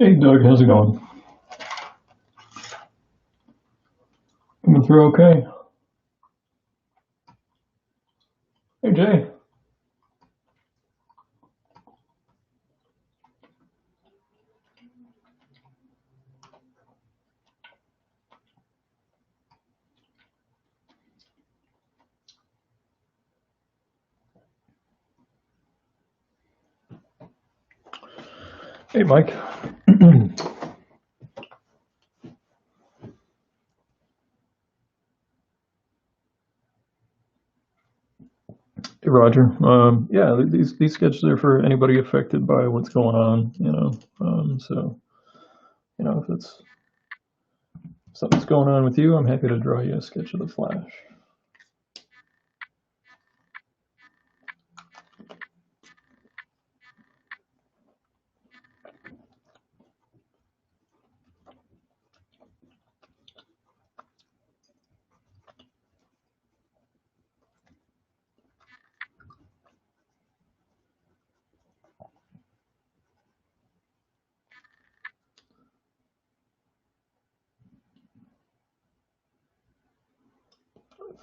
Hey Doug, how's it going? Coming through okay? Hey Jay. Hey Mike. Hey Roger. Yeah, these sketches are for anybody affected by what's going on. If it's something's going on with you, I'm happy to draw you a sketch of the Flash.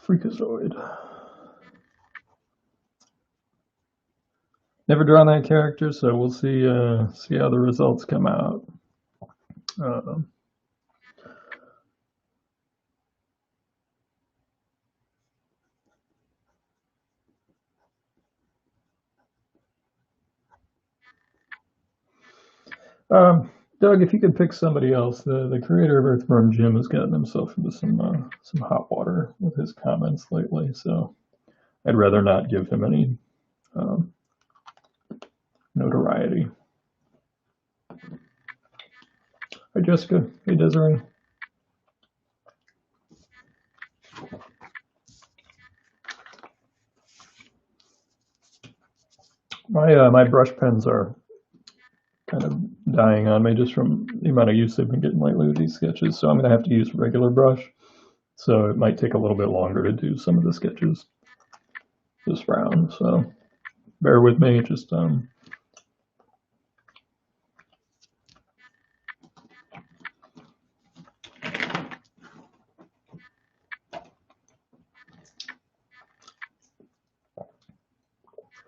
Freakazoid. Never drawn that character, so we'll see how the results come out. Uh, Doug, if you could pick somebody else, the creator of Earthworm Jim has gotten himself into some hot water with his comments lately, so I'd rather not give him any um, notoriety. Hi Jessica. Hey Desiree. My brush pens are kind of dying on me just from the amount of use they've been getting lately with these sketches, so I'm gonna have to use regular brush. So it might take a little bit longer to do some of the sketches this round. So bear with me. Just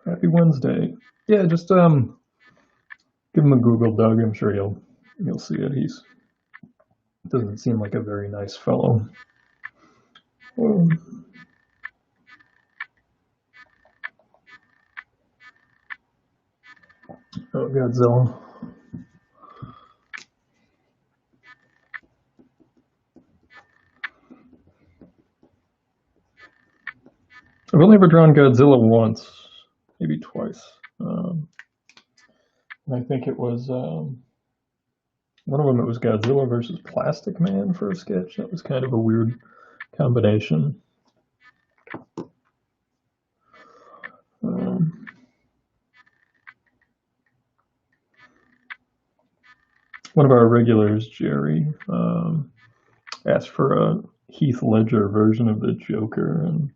happy Wednesday. Yeah, just give him a Google, Doug. I'm sure you'll see it. He's doesn't seem like a very nice fellow. Um, oh, Godzilla. I've only ever drawn Godzilla once, maybe twice. And I think it was one of them. It was Godzilla versus Plastic Man for a sketch. That was kind of a weird combination. Um, One of our regulars, Jerry, asked for a Heath Ledger version of the Joker, and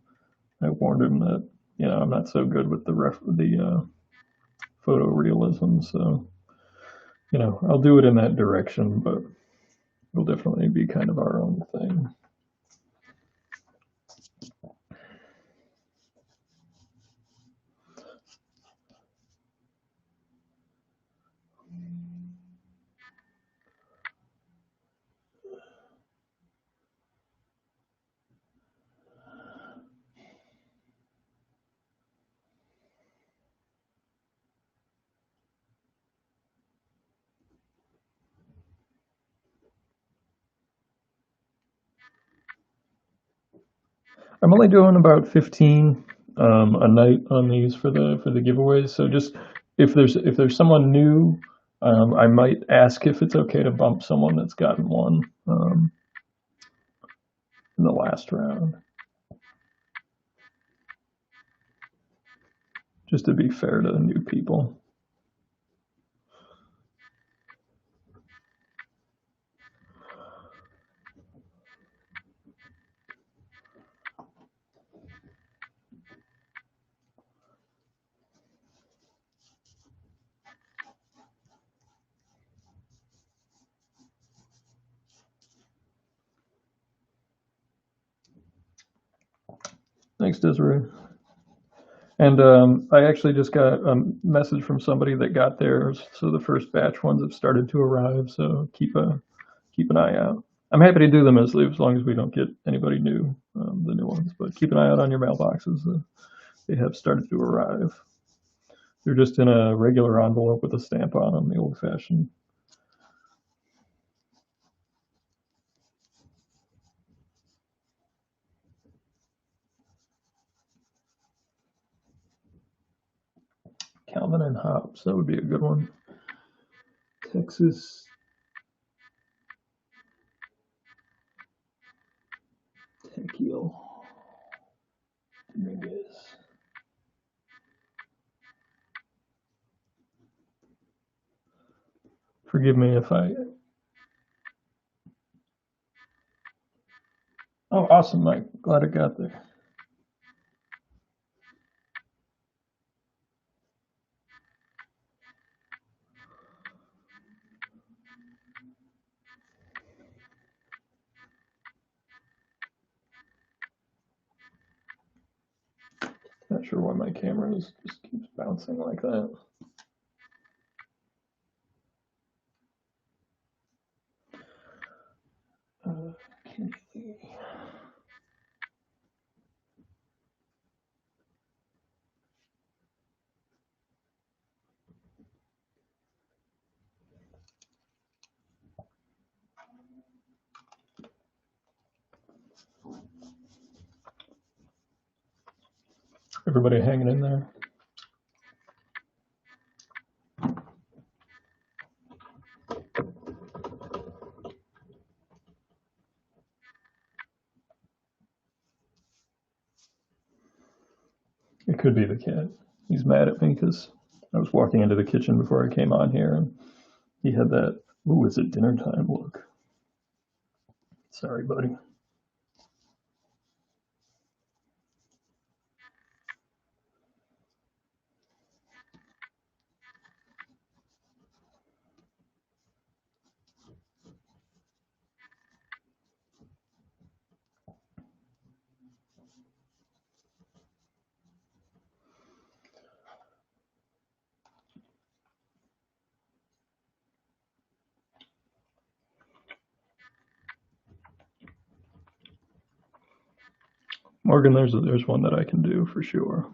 I warned him that I'm not so good with the photorealism, so I'll do it in that direction, but it'll definitely be kind of our own thing. I'm only doing about 15 a night on these for the giveaways. So just if there's someone new, I might ask if it's okay to bump someone that's gotten one in the last round, just to be fair to the new people. Thanks, Desiree. And I actually just got a message from somebody that got theirs, so the first batch ones have started to arrive. So keep an eye out. I'm happy to do them as long as we don't get anybody new, the new ones. But keep an eye out on your mailboxes. They have started to arrive. They're just in a regular envelope with a stamp on them, the old-fashioned. Calvin and Hobbes, that would be a good one. Texas Tequil Dominguez. Forgive me if I. Oh, awesome, Mike. Glad it got there. Not sure why my camera just keeps bouncing like that. Everybody hanging in there? It could be the cat. He's mad at me because I was walking into the kitchen before I came on here and he had that, ooh, is it dinner time look. Sorry, buddy. Morgan, there's one that I can do for sure.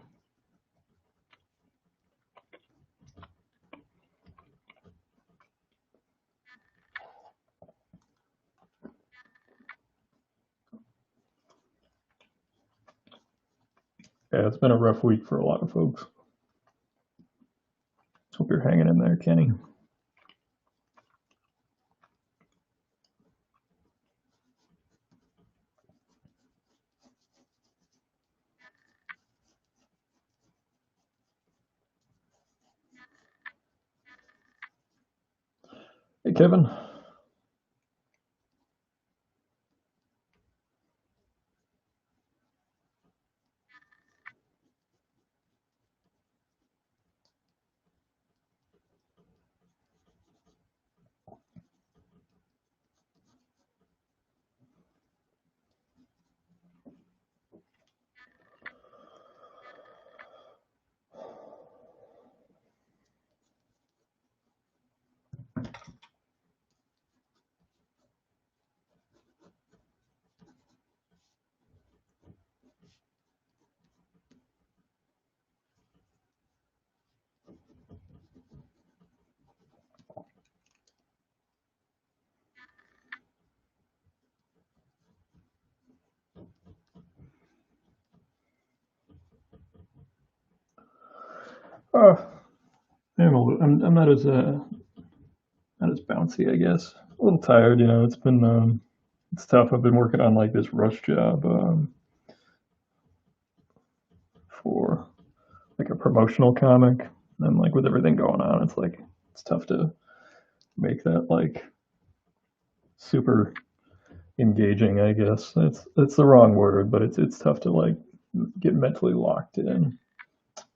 Yeah, it's been a rough week for a lot of folks. Hope you're hanging in there, Kenny. Hey, Kevin. I'm not as bouncy, I guess. A little tired, you know. It's been it's tough. I've been working on like this rush job for like a promotional comic, and like with everything going on, it's tough to make that like super engaging. I guess it's the wrong word, but it's tough to like get mentally locked in.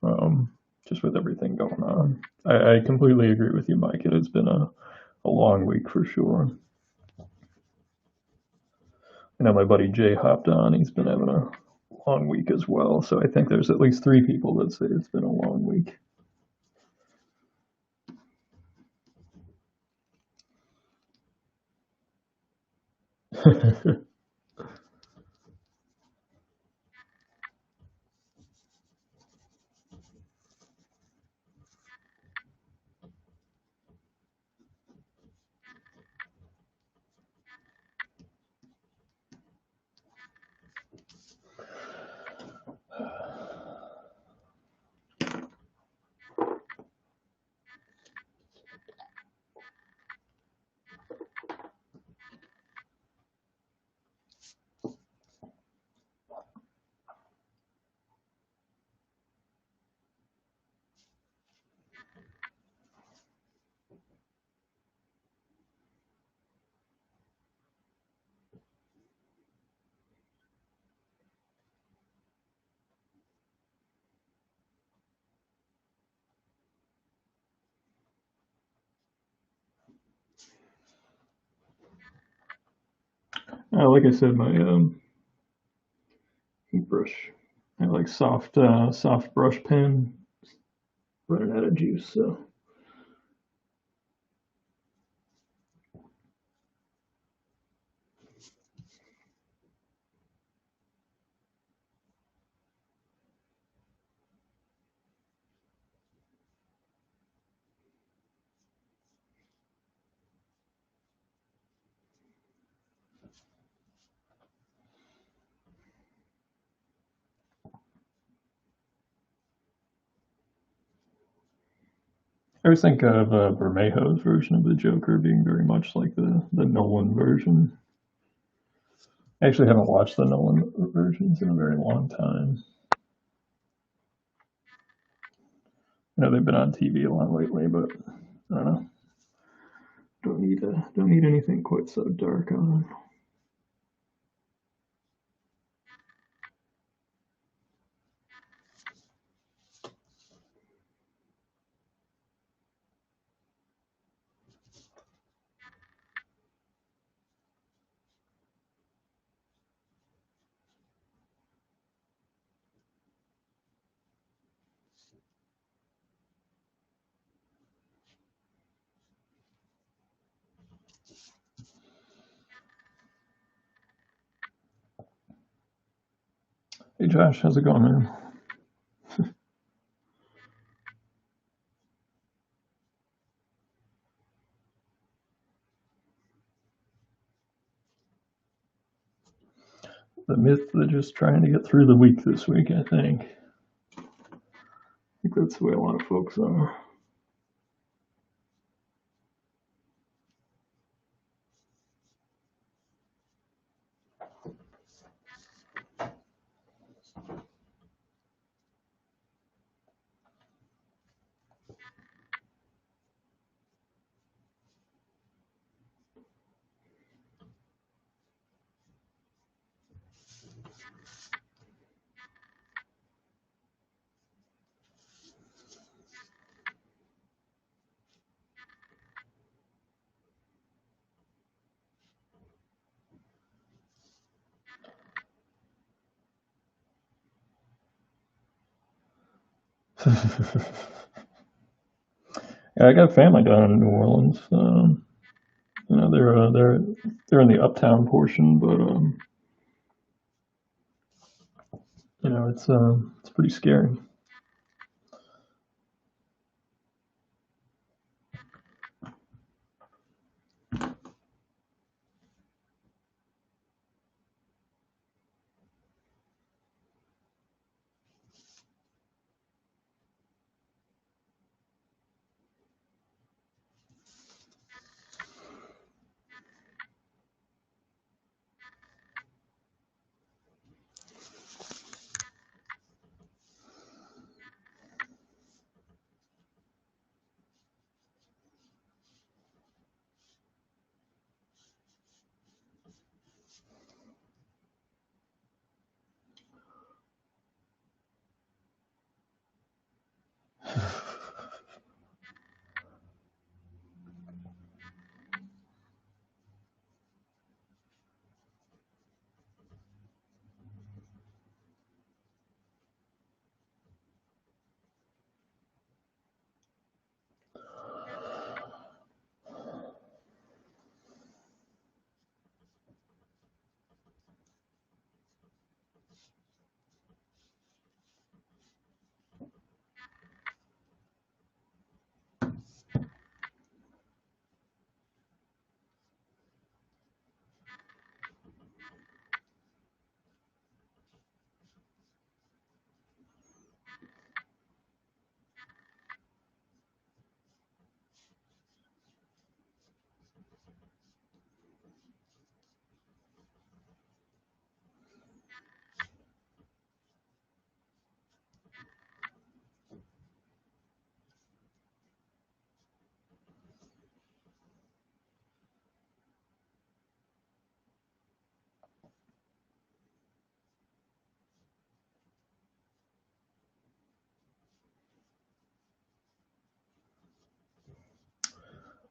Um, just with everything going on. I completely agree with you, Mike. It has been a long week for sure. I know my buddy Jay hopped on. He's been having a long week as well. So I think there's at least 3 people that say it's been a long week. Like I said, my brush, I like soft brush pen, running out of juice. So I always think of Bermejo's version of the Joker being very much like the Nolan version. I actually haven't watched the Nolan versions in a very long time. I know they've been on TV a lot lately, but I don't know. Don't need anything quite so dark on them. Hey Josh, how's it going, man? The myth that just trying to get through the week this week, I think. I think that's the way a lot of folks are. Yeah, I got family down in New Orleans. You know, they're in the uptown portion, but you know, it's pretty scary.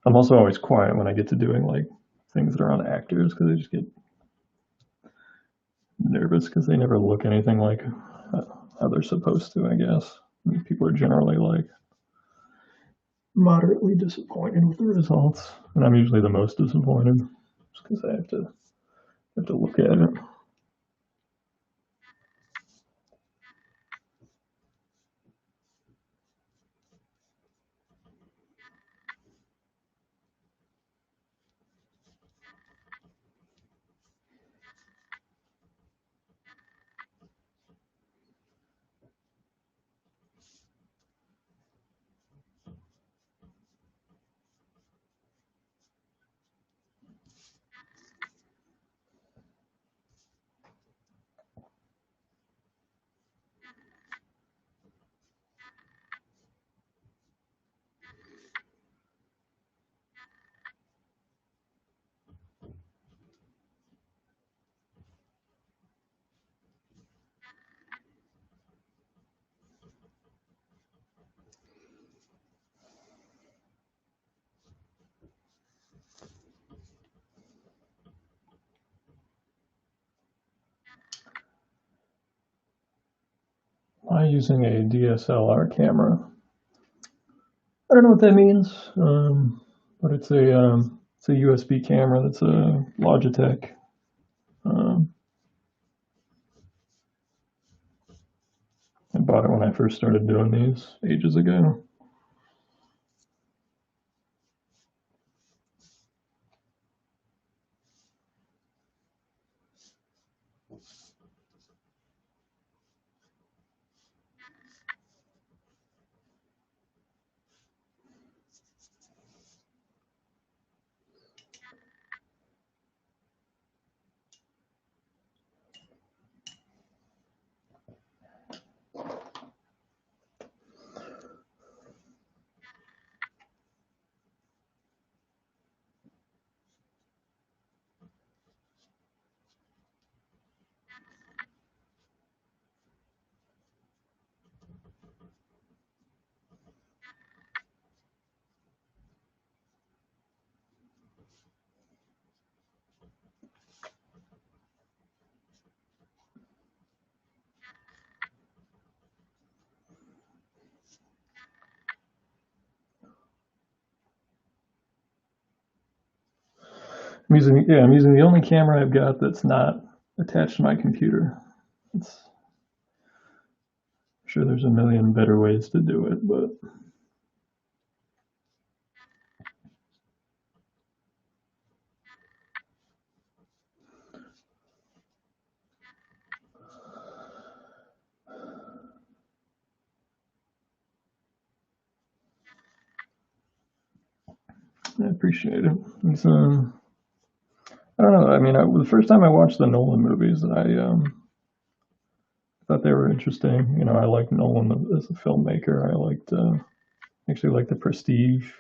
I'm also always quiet when I get to doing like things that are on actors because I just get nervous because they never look anything like how they're supposed to, I guess. I mean, people are generally like moderately disappointed with the results, and I'm usually the most disappointed just because I have to look at it. Am I using a DSLR camera? I don't know what that means, but it's a USB camera. That's a Logitech. Um, I bought it when I first started doing these ages ago. I'm using the only camera I've got that's not attached to my computer. It's I'm sure there's a million better ways to do it, but I appreciate it. It's, I don't know. I mean, the first time I watched the Nolan movies, I thought they were interesting. You know, I liked Nolan as a filmmaker. I liked actually like The Prestige.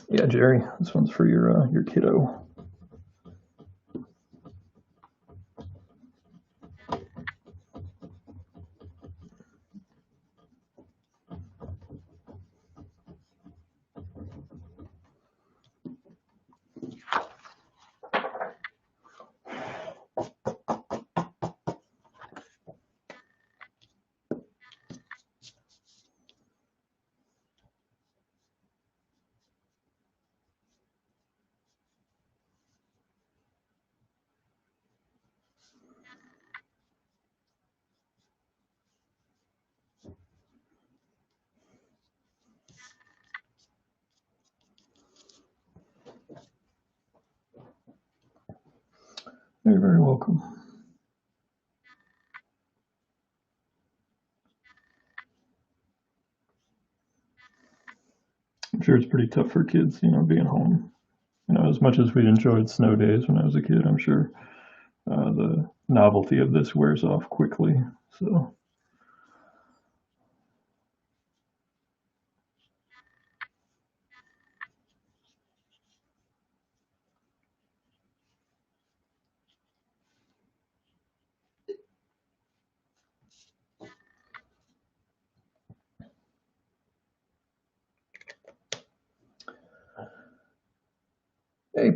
Yeah, Jerry, this one's for your kiddo. You're very welcome. I'm sure it's pretty tough for kids, you know, being home. You know, as much as we enjoyed snow days when I was a kid, I'm sure the novelty of this wears off quickly. So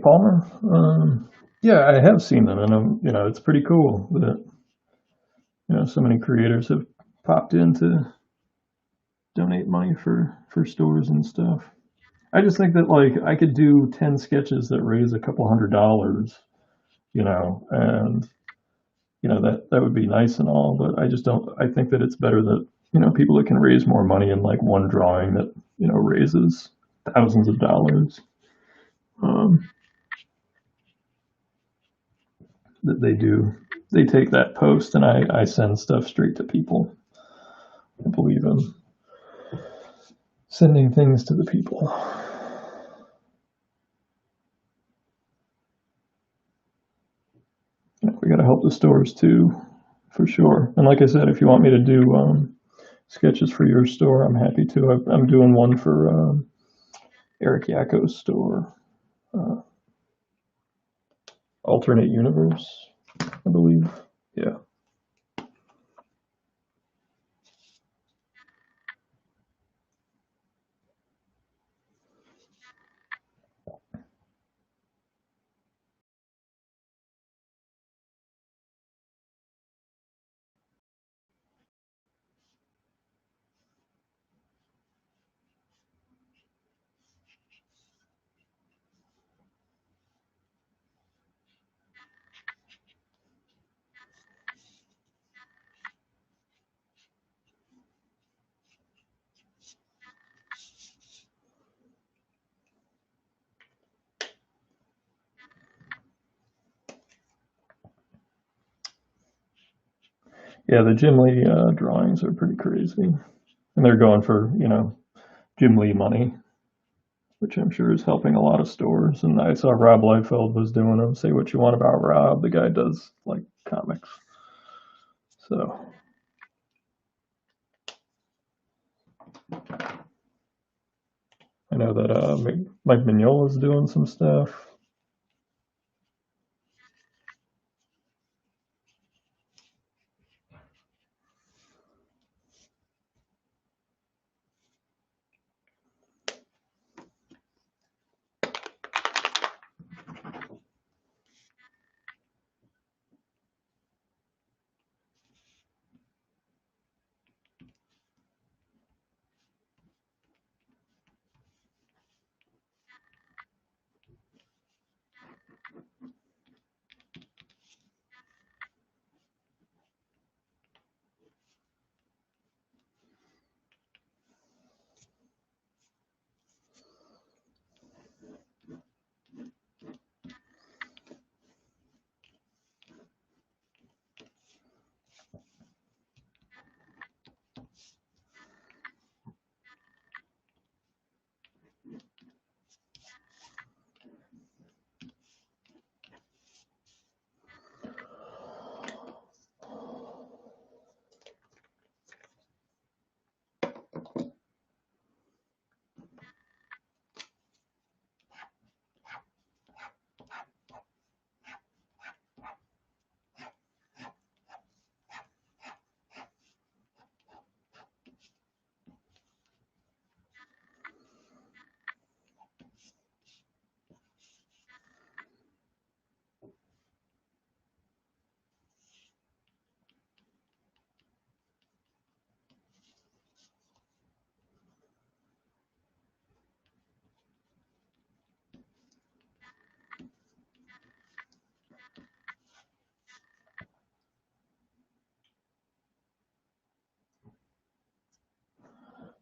Palmer. Yeah, I have seen them, and it's pretty cool that so many creators have popped in to donate money for stores and stuff. I just think that like I could do 10 sketches that raise a couple $100, and that would be nice and all, but I just don't. I think that it's better that people that can raise more money in like one drawing that raises thousands of dollars. Um, that they do. They take that post and I send stuff straight to people. I believe in sending things to the people. We got to help the stores too, for sure. And like I said, if you want me to do sketches for your store, I'm happy to. I'm doing one for Eric Yako's store, uh, Alternate Universe, I believe. Yeah. Yeah, the Jim Lee drawings are pretty crazy. And they're going for, Jim Lee money, which I'm sure is helping a lot of stores. And I saw Rob Liefeld was doing them. Say what you want about Rob. The guy does like comics. So I know that Mike Mignola is doing some stuff.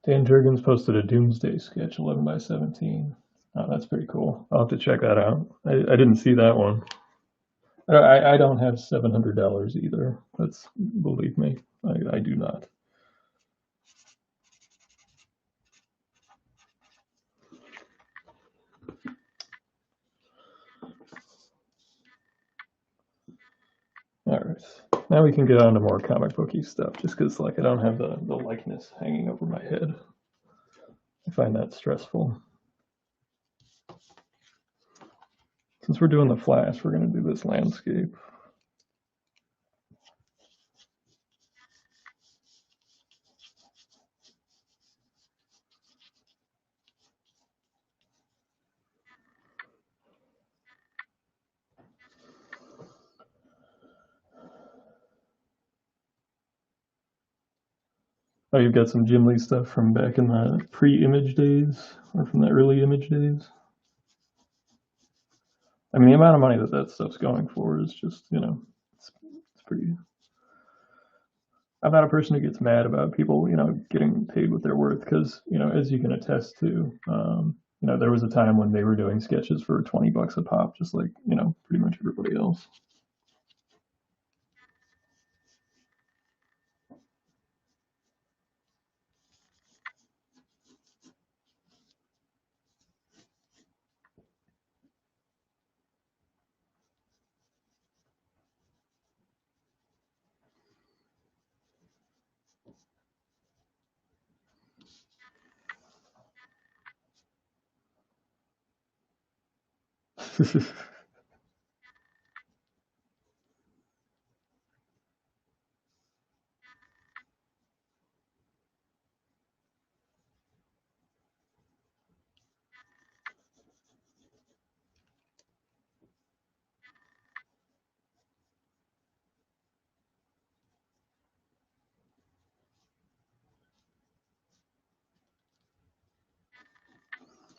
Dan Jurgens posted a Doomsday sketch, 11 by 17. Oh, that's pretty cool. I'll have to check that out. I didn't see that one. I don't have $700 either. That's believe me, I do not. All right, now we can get on to more comic booky stuff. Just because like I don't have the likeness hanging over my head, I find that stressful. Since we're doing the Flash, we're going to do this landscape. Oh, you've got some Jim Lee stuff from back in the pre-image days or from the early image days. I mean, the amount of money that that stuff's going for is just, it's pretty. I'm not a person who gets mad about people, getting paid what they're worth because, as you can attest to, there was a time when they were doing sketches for 20 bucks a pop, just like, pretty much everybody else.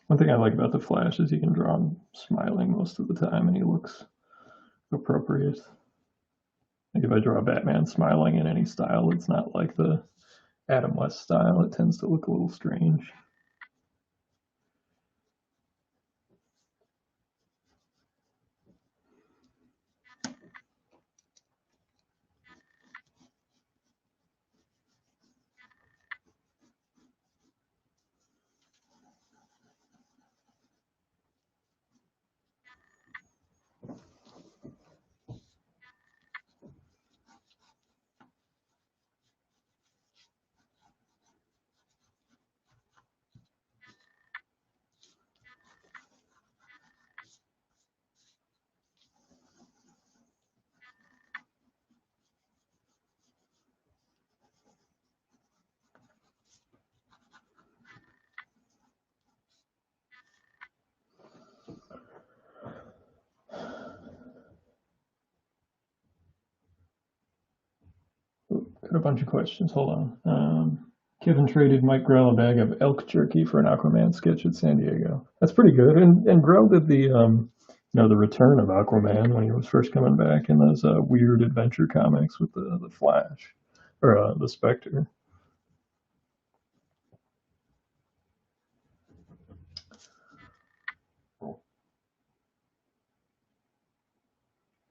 One thing I like about the Flash is you can draw him smiling most of the time and he looks appropriate. Like if I draw a Batman smiling in any style, it's not like the Adam West style. It tends to look a little strange. Got a bunch of questions. Hold on. Kevin traded Mike Grell a bag of elk jerky for an Aquaman sketch at San Diego. That's pretty good. And Grell did the return of Aquaman when he was first coming back in those weird adventure comics with the Flash or the Spectre.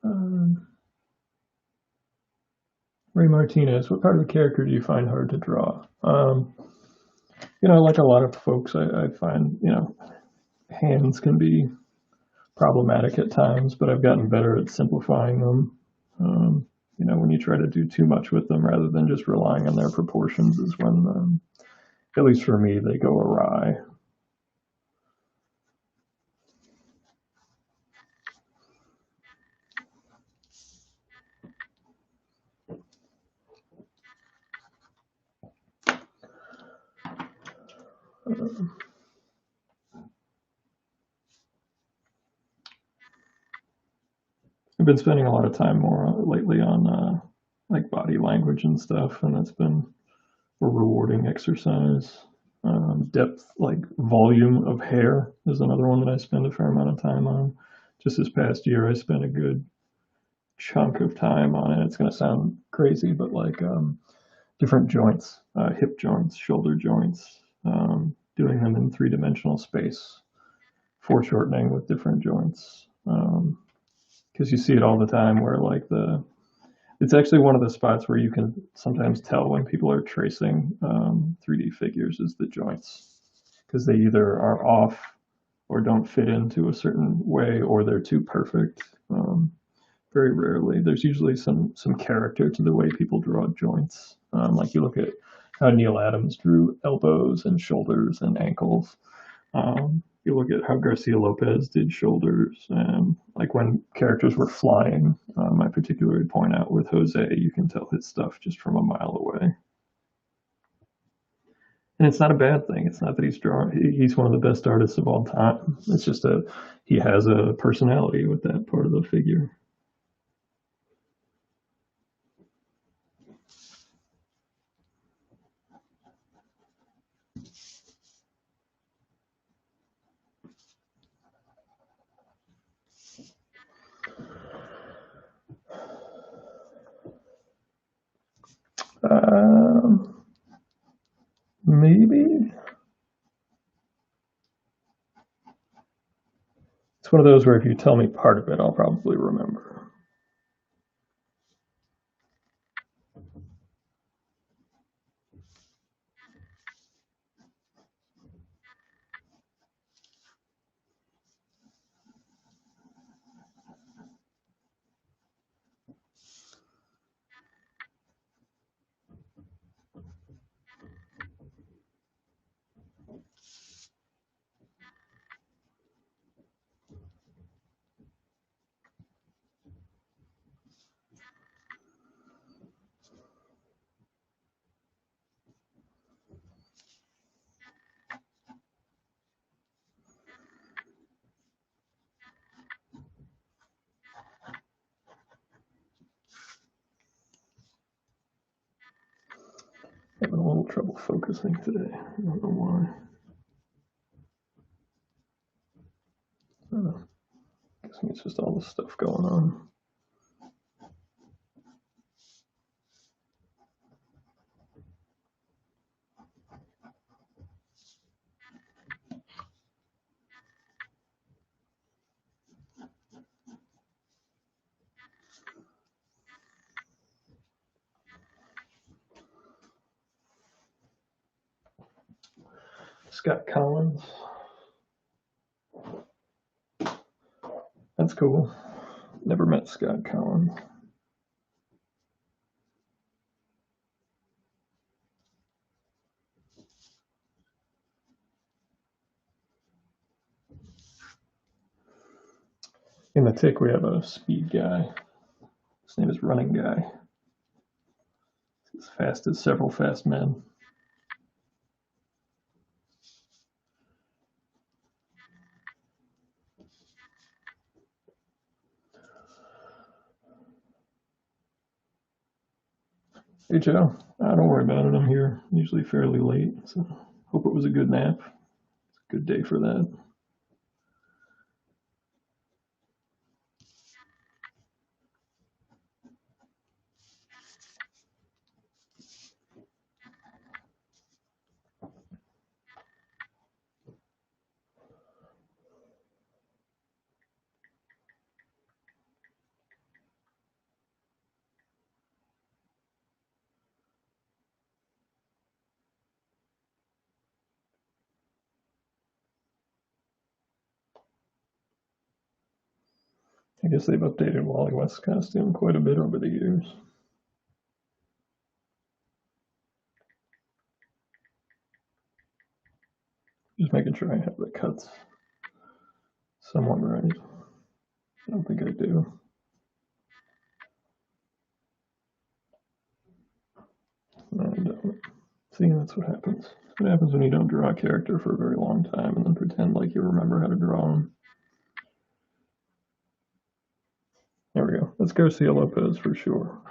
Um, Ray Martinez, what part of a character do you find hard to draw? Like a lot of folks, I find, hands can be problematic at times, but I've gotten better at simplifying them. When you try to do too much with them rather than just relying on their proportions is when, at least for me, they go awry. I've been spending a lot of time more lately on like body language and stuff, and it's been a rewarding exercise. Depth, like volume of hair, is another one that I spend a fair amount of time on. Just this past year, I spent a good chunk of time on it. It's going to sound crazy, but like different joints, hip joints, shoulder joints, doing them in three-dimensional space, foreshortening with different joints. Because you see it all the time where like it's actually one of the spots where you can sometimes tell when people are tracing 3D figures is the joints, because they either are off or don't fit into a certain way or they're too perfect. Very rarely. There's usually some character to the way people draw joints. Like you look at how Neil Adams drew elbows and shoulders and ankles. You look at how Garcia Lopez did shoulders, and like when characters were flying, I particularly point out with Jose, you can tell his stuff just from a mile away. And it's not a bad thing. It's not that he's drawing. He's one of the best artists of all time. It's just he has a personality with that part of the figure. Maybe. It's one of those where if you tell me part of it, I'll probably remember. Having a little trouble focusing today. I don't know why. Guessing it's just all this stuff going on. Scott Collins. That's cool. Never met Scott Collins. In the Tick, we have a speed guy. His name is Running Guy. He's as fast as several fast men. Hey Joe, don't worry about it. I'm here usually fairly late, so hope it was a good nap. It's a good day for that. I guess they've updated Wally West's costume quite a bit over the years. Just making sure I have the cuts somewhat right. I don't think I do. No, I don't. See, that's what happens. That's what happens when you don't draw a character for a very long time and then pretend like you remember how to draw them. There we go. That's Garcia Lopez for sure.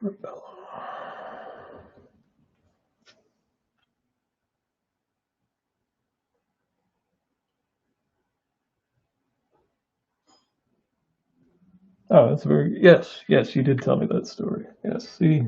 Rebella. Oh, that's very, yes, you did tell me that story. Yes, see.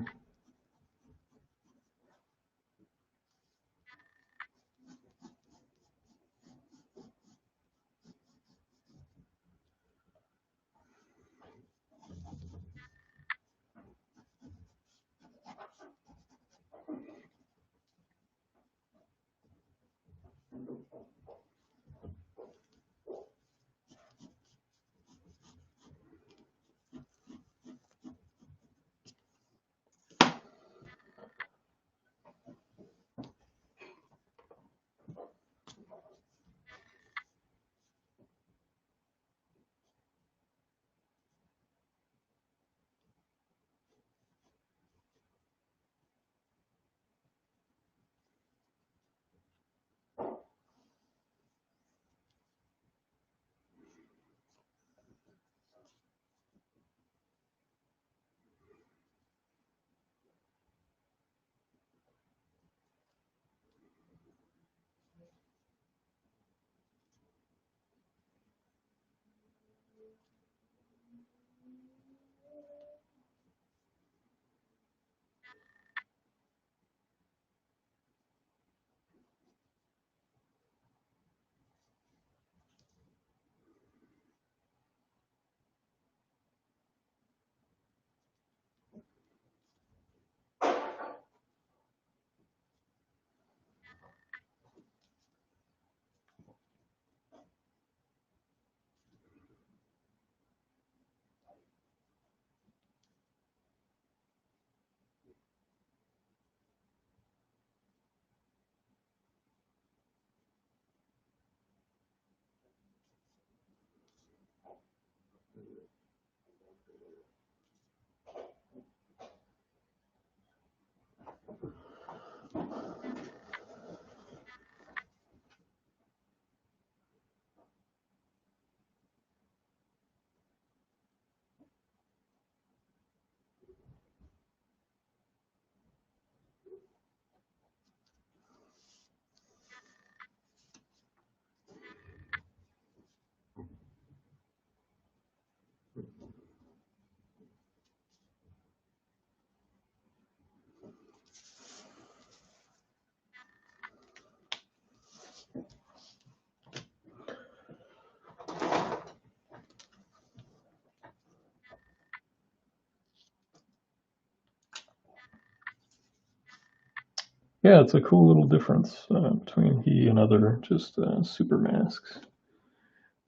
Yeah, it's a cool little difference between he and other just super masks.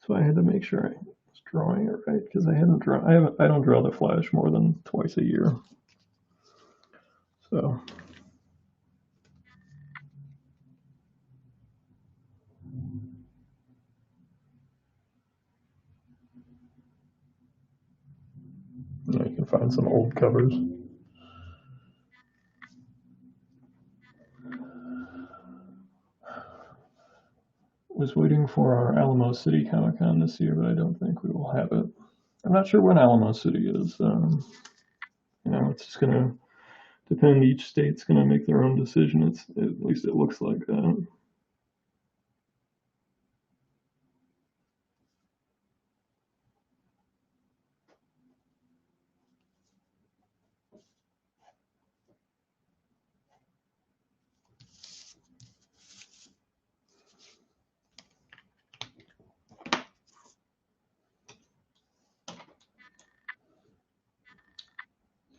So I had to make sure I was drawing it right because I don't draw the Flash more than twice a year. So you can find some old covers. Was waiting for our Alamo City Comic Con this year, but I don't think we will have it. I'm not sure when Alamo City is. It's just going to depend. Each state's going to make their own decision. At least it looks like that.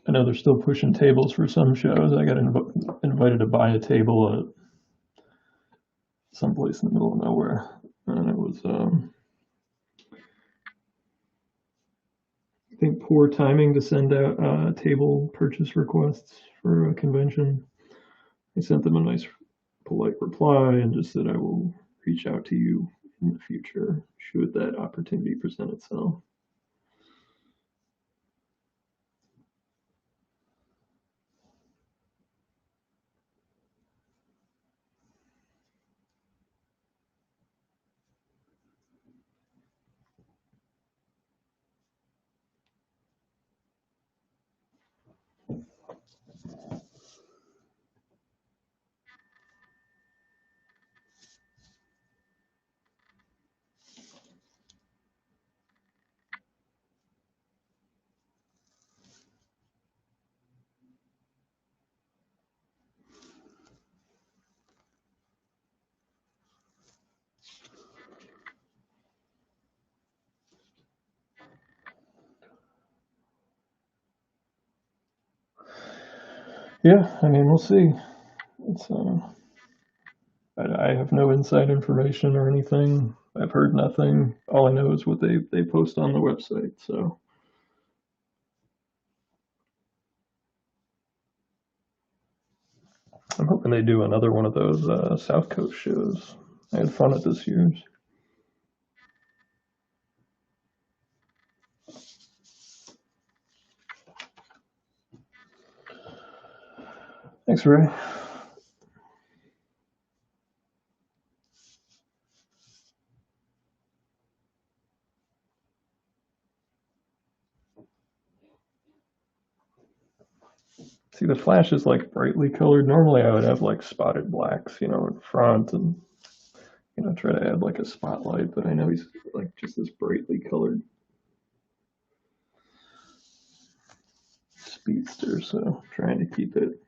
I know they're still pushing tables for some shows. I got invited to buy a table at someplace in the middle of nowhere, and it was I think poor timing to send out table purchase requests for a convention. I sent them a nice, polite reply and just said I will reach out to you in the future should that opportunity present itself. Yeah, I mean, we'll see. It's I have no inside information or anything. I've heard nothing. All I know is what they post on the website. So I'm hoping they do another one of those South Coast shows. I had fun at this year's. Thanks, Ray. See, the Flash is like brightly colored. Normally, I would have like spotted blacks, in front, and try to add like a spotlight. But I know he's like just this brightly colored speedster, so trying to keep it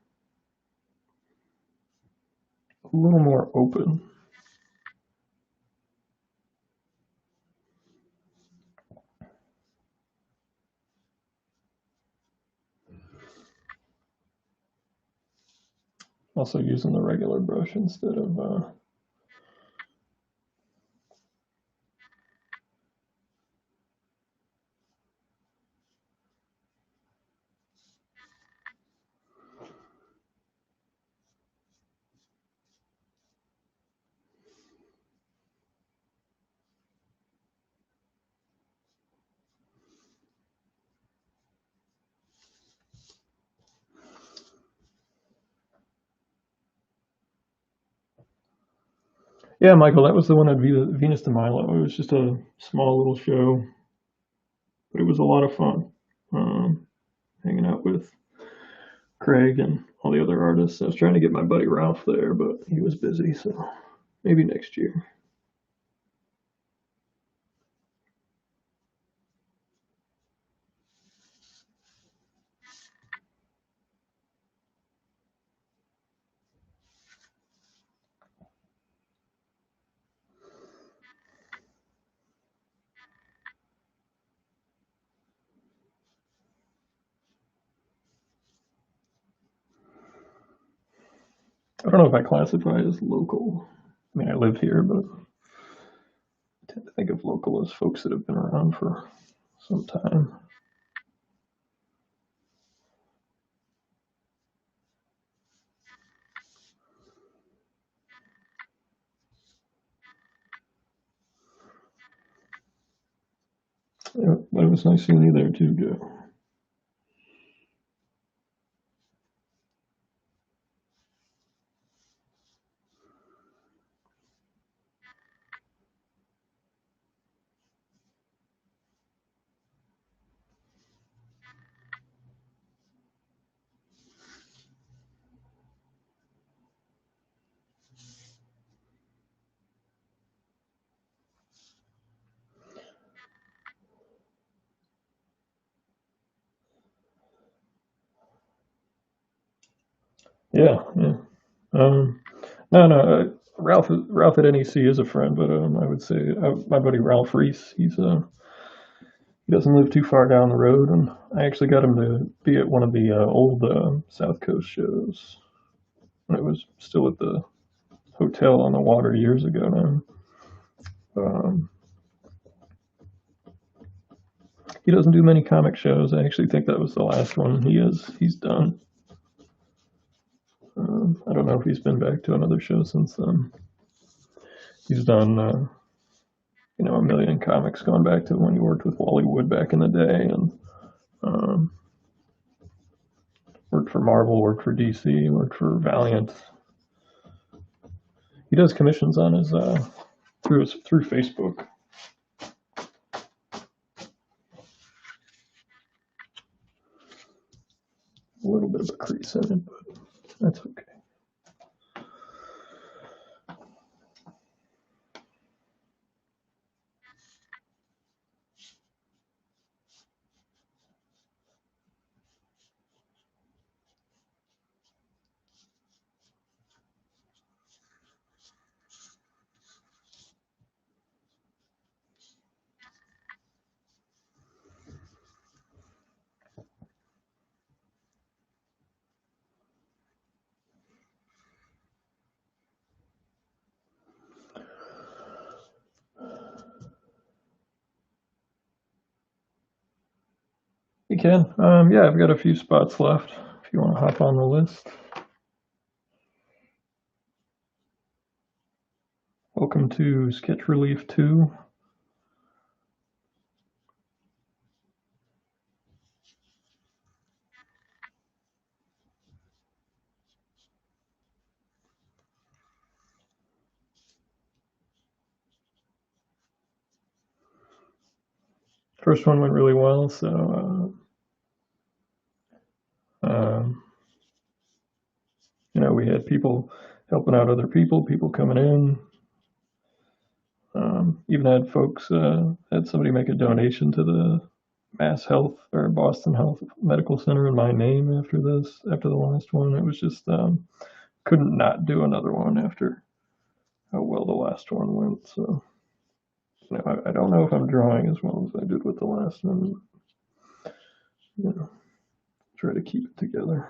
a little more open. Also using the regular brush instead of yeah, Michael, that was the one at Venus de Milo. It was just a small little show, but it was a lot of fun. Hanging out with Craig and all the other artists. I was trying to get my buddy Ralph there, but he was busy, so maybe next year. I don't know if I classify as local. I mean, I live here, but I tend to think of local as folks that have been around for some time. Yeah, but it was nice seeing you there too, Joe. Yeah, yeah. No, no. Ralph at NEC is a friend, but I would say my buddy Ralph Reese. He doesn't live too far down the road, and I actually got him to be at one of the old South Coast shows when it was still at the hotel on the water years ago now. Um, he doesn't do many comic shows. I actually think that was the last one he's done. I don't know if he's been back to another show since then. He's done a million comics going back to when he worked with Wally Wood back in the day, and um, worked for Marvel, worked for DC, worked for Valiant. He does commissions on his through Facebook. A little bit of a crease in it, but that's okay. You can. Yeah, I've got a few spots left if you want to hop on the list. Welcome to Sketch Relief 2. First one went really well, so we had people helping out other people coming in. Even had folks had somebody make a donation to the Mass Health or Boston Health Medical Center in my name after the last one. It was just couldn't not do another one after how well the last one went. So I don't know if I'm drawing as well as I did with the last one. Try to keep it together.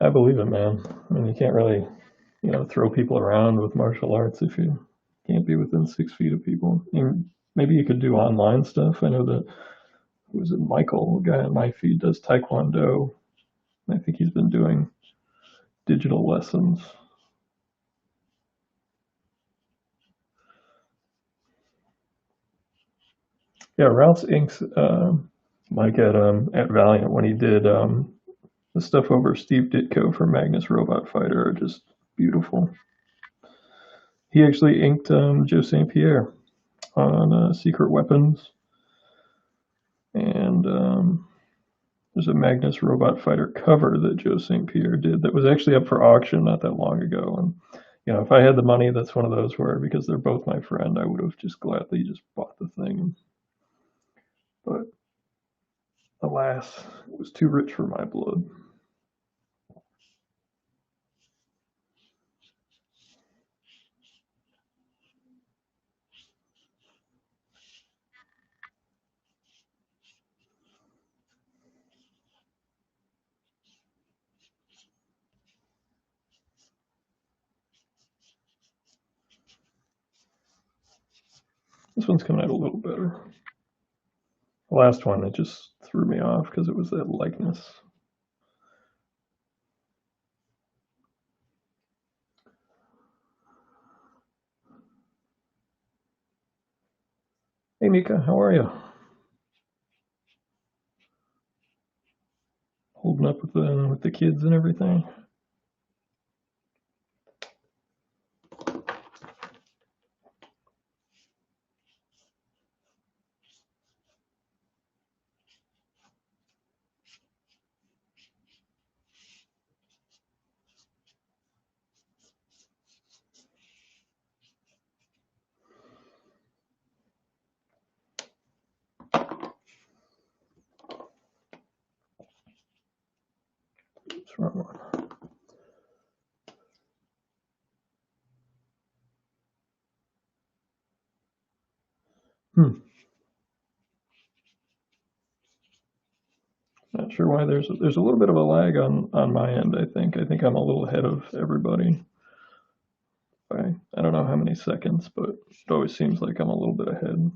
I believe it, man. I mean, you can't really, throw people around with martial arts if you can't be within 6 feet of people. Maybe you could do online stuff. I know that was it Michael, a guy on my feed, does Taekwondo. I think he's been doing digital lessons. Yeah, Ralph's inks, Mike at Valiant when he did the stuff over Steve Ditko for Magnus Robot Fighter are just beautiful. He actually inked Joe St. Pierre on Secret Weapons, and there's a Magnus Robot Fighter cover that Joe St. Pierre did that was actually up for auction not that long ago. And if I had the money, that's one of those where, because they're both my friend, I would have just gladly just bought the thing. But alas, it was too rich for my blood. This one's coming out a little better. The last one, it just threw me off because it was that likeness. Hey Mika, how are you? Holding up with the kids and everything? What's wrong one? Not sure why there's a little bit of a lag on my end. I think I'm a little ahead of everybody by I don't know how many seconds, but it always seems like I'm a little bit ahead.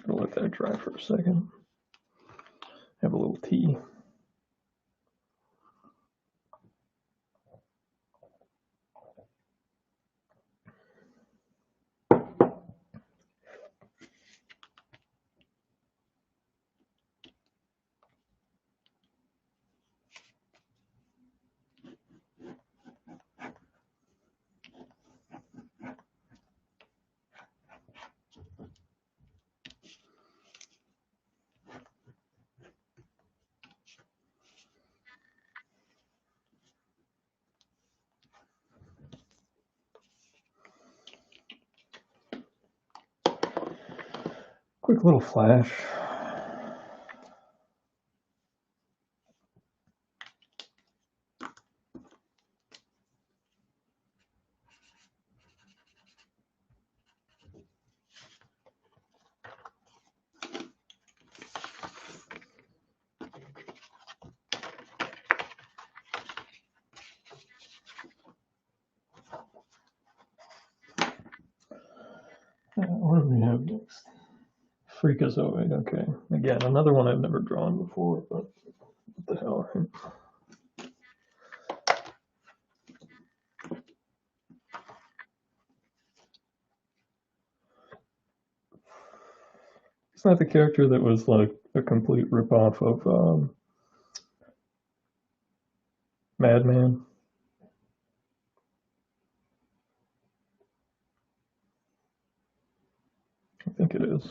I'll let that dry for a second. Have a little tea. Quick little flash. What do we have next? Freakazoid, okay. Again, another one I've never drawn before, but what the hell, right? Isn't that the character that was like a complete ripoff of Madman? I think it is.